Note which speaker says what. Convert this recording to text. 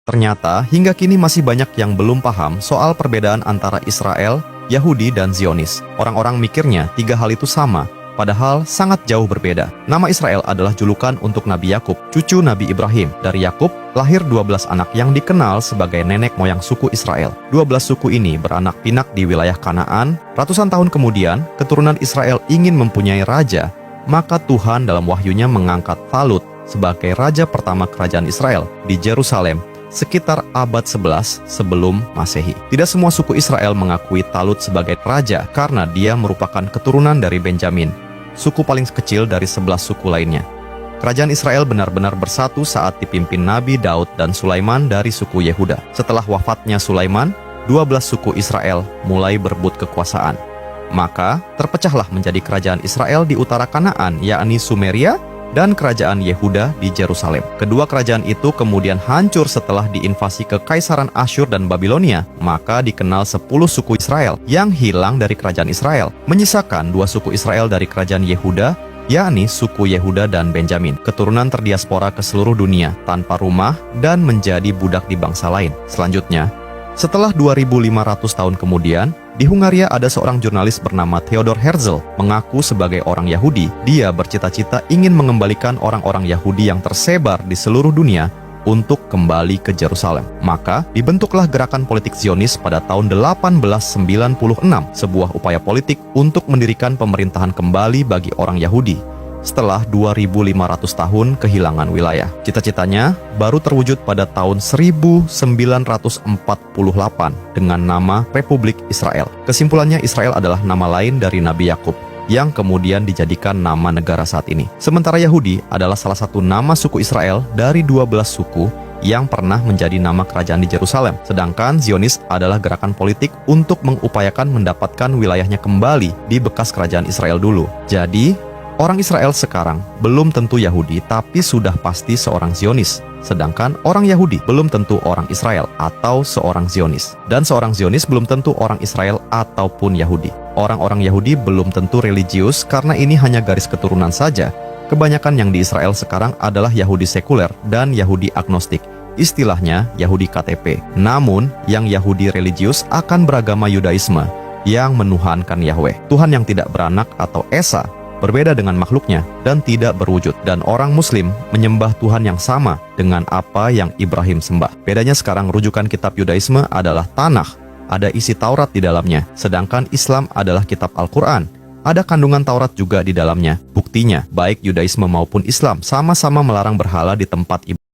Speaker 1: Ternyata, hingga kini masih banyak yang belum paham soal perbedaan antara Israel, Yahudi, dan Zionis. Orang-orang mikirnya tiga hal itu sama, padahal sangat jauh berbeda. Nama Israel adalah julukan untuk Nabi Yakub, cucu Nabi Ibrahim. Dari Yakub, lahir 12 anak yang dikenal sebagai nenek moyang suku Israel. 12 suku ini beranak pinak di wilayah Kanaan. Ratusan tahun kemudian, keturunan Israel ingin mempunyai raja, maka Tuhan dalam wahyunya mengangkat Talut sebagai raja pertama kerajaan Israel di Yerusalem sekitar abad 11 sebelum Masehi. Tidak semua suku Israel mengakui Talut sebagai raja karena dia merupakan keturunan dari Benjamin, suku paling kecil dari 11 suku lainnya. Kerajaan Israel benar-benar bersatu saat dipimpin Nabi Daud dan Sulaiman dari suku Yehuda. Setelah wafatnya Sulaiman, 12 suku Israel mulai berebut kekuasaan. Maka terpecahlah menjadi kerajaan Israel di utara Kanaan, yakni Sumeria, dan kerajaan Yehuda di Yerusalem. Kedua kerajaan itu kemudian hancur setelah diinvasi Kekaisaran Asyur dan Babilonia. Maka dikenal 10 suku Israel yang hilang dari kerajaan Israel, menyisakan 2 suku Israel dari kerajaan Yehuda, yakni suku Yehuda dan Benjamin, keturunan terdiaspora ke seluruh dunia tanpa rumah dan menjadi budak di bangsa lain. Selanjutnya, setelah 2500 tahun kemudian, di Hungaria ada seorang jurnalis bernama Theodor Herzl, mengaku sebagai orang Yahudi. Dia bercita-cita ingin mengembalikan orang-orang Yahudi yang tersebar di seluruh dunia untuk kembali ke Yerusalem. Maka dibentuklah gerakan politik Zionis pada tahun 1896, sebuah upaya politik untuk mendirikan pemerintahan kembali bagi orang Yahudi setelah 2500 tahun kehilangan wilayah. Cita-citanya baru terwujud pada tahun 1948 dengan nama Republik Israel. Kesimpulannya, Israel adalah nama lain dari Nabi Yakub yang kemudian dijadikan nama negara saat ini. Sementara Yahudi adalah salah satu nama suku Israel dari 12 suku yang pernah menjadi nama kerajaan di Yerusalem. Sedangkan Zionis adalah gerakan politik untuk mengupayakan mendapatkan wilayahnya kembali di bekas kerajaan Israel dulu. Jadi, orang Israel sekarang belum tentu Yahudi, tapi sudah pasti seorang Zionis. Sedangkan orang Yahudi belum tentu orang Israel atau seorang Zionis. Dan seorang Zionis belum tentu orang Israel ataupun Yahudi. Orang-orang Yahudi belum tentu religius karena ini hanya garis keturunan saja. Kebanyakan yang di Israel sekarang adalah Yahudi sekuler dan Yahudi agnostik. Istilahnya Yahudi KTP. Namun, yang Yahudi religius akan beragama Yudaisme yang menuhankan Yahweh, Tuhan yang tidak beranak atau Esa, berbeda dengan makhluknya dan tidak berwujud. Dan orang Muslim menyembah Tuhan yang sama dengan apa yang Ibrahim sembah. Bedanya sekarang rujukan kitab Yudaisme adalah Tanakh, ada isi Taurat di dalamnya. Sedangkan Islam adalah kitab Al-Quran, ada kandungan Taurat juga di dalamnya. Buktinya, baik Yudaisme maupun Islam sama-sama melarang berhala di tempat ibadah.